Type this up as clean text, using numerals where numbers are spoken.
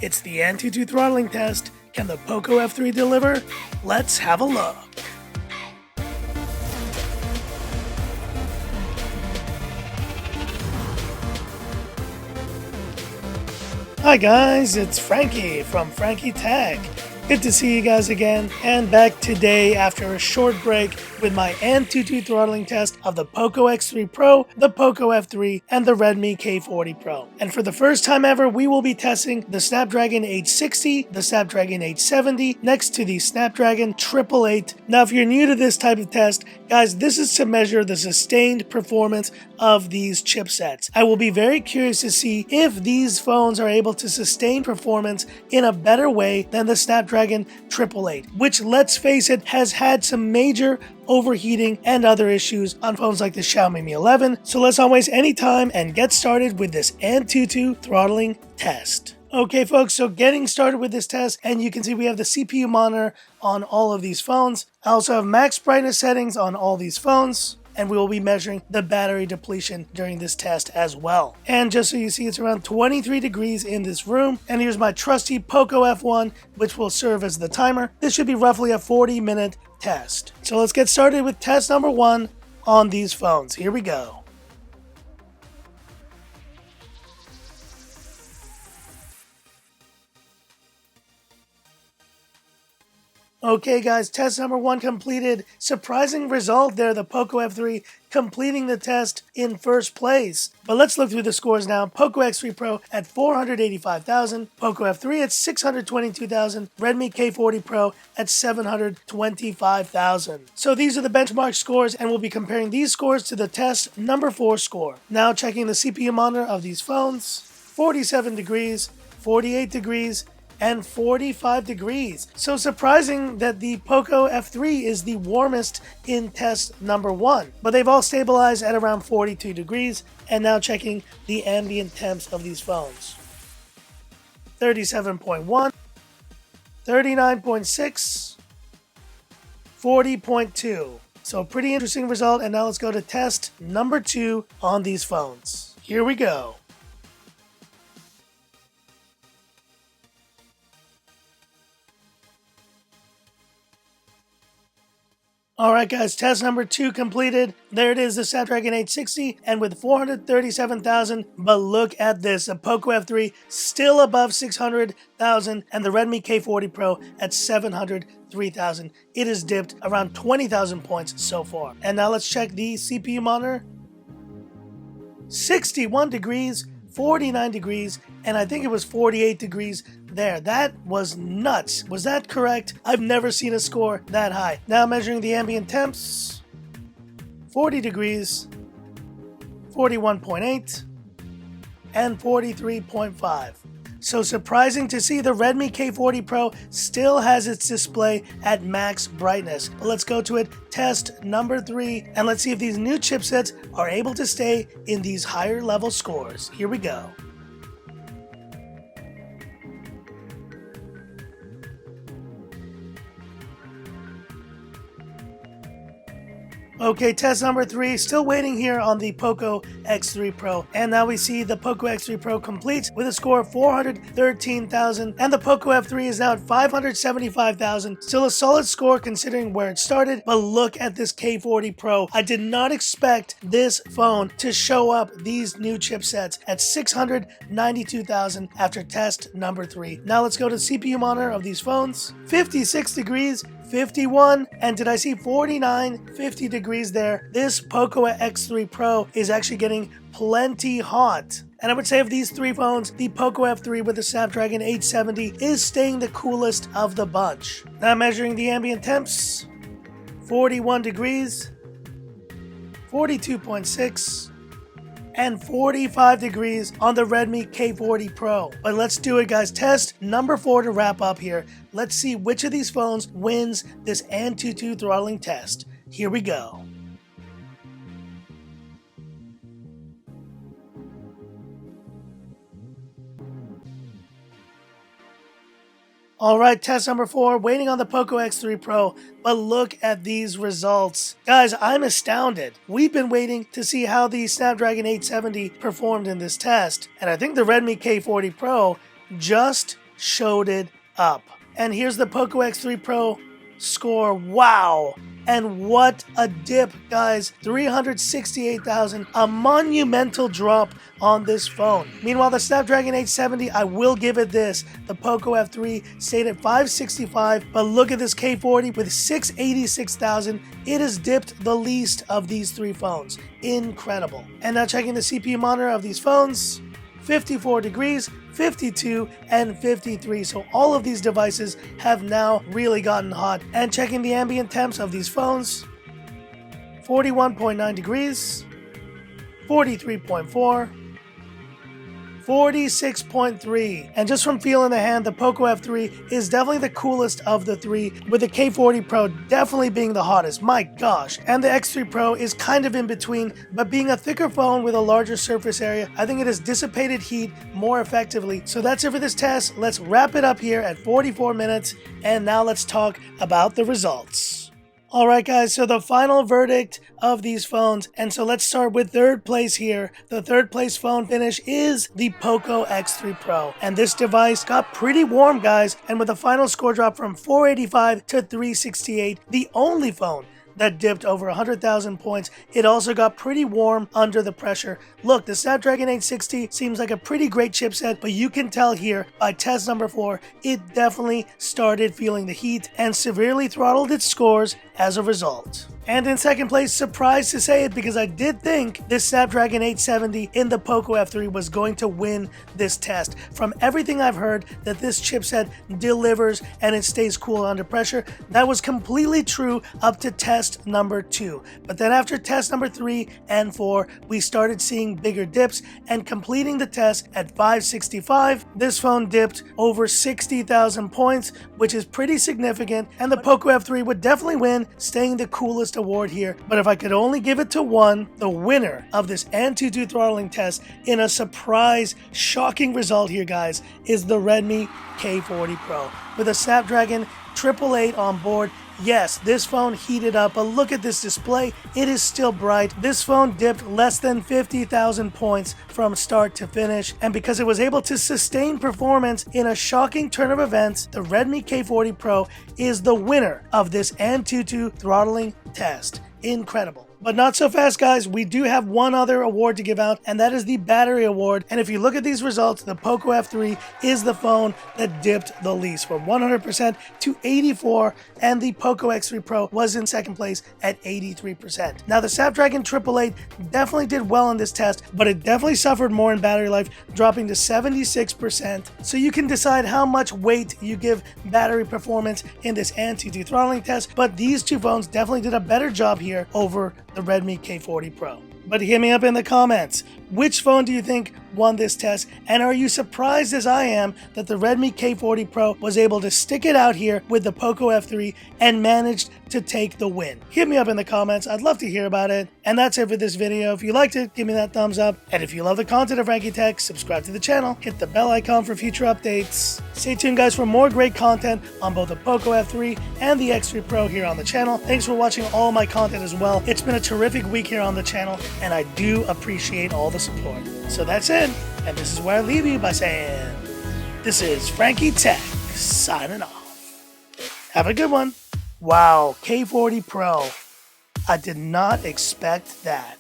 It's the ANTUTU throttling test. Can the POCO F3 deliver? Let's have a look. Hi guys, it's Frankie from Frankie Tech. Good to see you guys again, and back today after a short break with my ANTUTU throttling test of the POCO X3 Pro, the POCO F3, and the Redmi K40 Pro. And for the first time ever, we will be testing the Snapdragon 860, the Snapdragon 870, next to the Snapdragon 888. Now, if you're new to this type of test, guys, this is to measure the sustained performance of these chipsets. I will be very curious to see if these phones are able to sustain performance in a better way than the Snapdragon 888, which, let's face it, has had some major overheating and other issues on phones like the Xiaomi Mi 11. So let's not waste any time and get started with this ANTUTU throttling test. Okay folks, so getting started with this test, and you can see we have the CPU monitor on all of these phones. I also have max brightness settings on all these phones, and we will be measuring the battery depletion during this test as well. And just so you see, it's around 23 degrees in this room. And here's my trusty POCO F1, which will serve as the timer. This should be roughly a 40-minute test. So let's get started with test number 1 on these phones. Here we go. Okay guys, test number 1 completed. Surprising result there, the POCO F3 completing the test in first place. But let's look through the scores now. POCO X3 Pro at 485,000, POCO F3 at 622,000, Redmi K40 Pro at 725,000. So these are the benchmark scores, and we'll be comparing these scores to the test number 4 score. Now checking the CPU monitor of these phones, 47 degrees, 48 degrees, and 45 degrees. So surprising that the POCO F3 is the warmest in test number 1. But they've all stabilized at around 42 degrees. And now checking the ambient temps of these phones. 37.1, 39.6, 40.2. So pretty interesting result. And now let's go to test number 2 on these phones. Here we go. Alright guys, test number 2 completed. There it is, the Snapdragon 860, and with 437,000, but look at this, the POCO F3 still above 600,000, and the Redmi K40 Pro at 703,000. It has dipped around 20,000 points so far. And now let's check the CPU monitor. 61 degrees, 49 degrees, and I think it was 48 degrees there. That was nuts. Was that correct? I've never seen a score that high. Now measuring the ambient temps. 40 degrees, 41.8, and 43.5. So surprising to see the Redmi K40 Pro still has its display at max brightness. But let's go to it, test number 3, and let's see if these new chipsets are able to stay in these higher level scores. Here we go. Okay, test number 3, still waiting here on the POCO X3 Pro. And now we see the POCO X3 Pro completes with a score of 413,000, and the POCO F3 is now at 575,000. Still a solid score considering where it started, but look at this K40 Pro. I did not expect this phone to show up these new chipsets at 692,000 after test number 3. Now let's go to the CPU monitor of these phones. 56 degrees, 51, and did I see 49, 50 degrees there? This POCO X3 Pro is actually getting plenty hot. And I would say of these 3 phones, the POCO F3 with the Snapdragon 870 is staying the coolest of the bunch. Now measuring the ambient temps, 41 degrees, 42.6, and 45 degrees on the Redmi K40 Pro. But let's do it guys, test number 4 to wrap up here. Let's see which of these phones wins this ANTUTU throttling test. Here we go. Alright, test number 4, waiting on the POCO X3 Pro, but look at these results. Guys, I'm astounded. We've been waiting to see how the Snapdragon 870 performed in this test, and I think the Redmi K40 Pro just showed it up. And here's the POCO X3 Pro score. Wow. And what a dip, guys. 368,000, a monumental drop on this phone. Meanwhile, the Snapdragon 870, I will give it this. The POCO F3 stayed at 565, but look at this K40 with 686,000. It has dipped the least of these three phones. Incredible. And now checking the CPU monitor of these phones. 54 degrees, 52, and 53. So all of these devices have now really gotten hot. And checking the ambient temps of these phones, 41.9 degrees, 43.4, 46.3. And just from feeling the hand, the POCO F3 is definitely the coolest of the three, with the K40 Pro definitely being the hottest. My gosh. And the X3 Pro is kind of in between, but being a thicker phone with a larger surface area, I think it has dissipated heat more effectively. So that's it for this test. Let's wrap it up here at 44 minutes, and now let's talk about the results. Alright guys, so the final verdict of these phones, and so let's start with third place here. The third place phone finish is the POCO X3 Pro, and this device got pretty warm, guys, and with a final score drop from 485 to 368, the only phone that dipped over 100,000 points. It also got pretty warm under the pressure. Look, the Snapdragon 860 seems like a pretty great chipset, but you can tell here by test number 4, it definitely started feeling the heat and severely throttled its scores as a result. And in second place, surprised to say it because I did think this Snapdragon 870 in the POCO F3 was going to win this test. From everything I've heard that this chipset delivers and it stays cool under pressure, that was completely true up to test number 2. But then after test number 3 and 4, we started seeing bigger dips, and completing the test at 565, this phone dipped over 60,000 points, which is pretty significant, and the POCO F3 would definitely win, staying the coolest award here. But if I could only give it to one, the winner of this ANTUTU throttling test in a surprise, shocking result here, guys, is the Redmi K40 Pro with a Snapdragon 888 on board. Yes, this phone heated up, but look at this display. It is still bright. This phone dipped less than 50,000 points from start to finish, and because it was able to sustain performance in a shocking turn of events, the Redmi K40 Pro is the winner of this ANTUTU throttling test. Incredible. But not so fast, guys. We do have one other award to give out, and that is the battery award. And if you look at these results, the POCO F3 is the phone that dipped the least, from 100% to 84%, and the POCO X3 Pro was in second place at 83%. Now, the Snapdragon 888 definitely did well in this test, but it definitely suffered more in battery life, dropping to 76%. So you can decide how much weight you give battery performance in this ANTUTU throttling test, but these two phones definitely did a better job here over the Redmi K40 Pro. But hit me up in the comments. Which phone do you think won this test? And are you surprised as I am that the Redmi K40 Pro was able to stick it out here with the POCO F3 and managed to take the win? Hit me up in the comments. I'd love to hear about it. And that's it for this video. If you liked it, give me that thumbs up. And if you love the content of Frankie Tech, subscribe to the channel. Hit the bell icon for future updates. Stay tuned, guys, for more great content on both the POCO F3 and the X3 Pro here on the channel. Thanks for watching all my content as well. It's been a terrific week here on the channel, and I do appreciate all the support. So that's it, and this is where I leave you by saying, this is Frankie Tech signing off. Have a good one. Wow, K40 Pro. I did not expect that.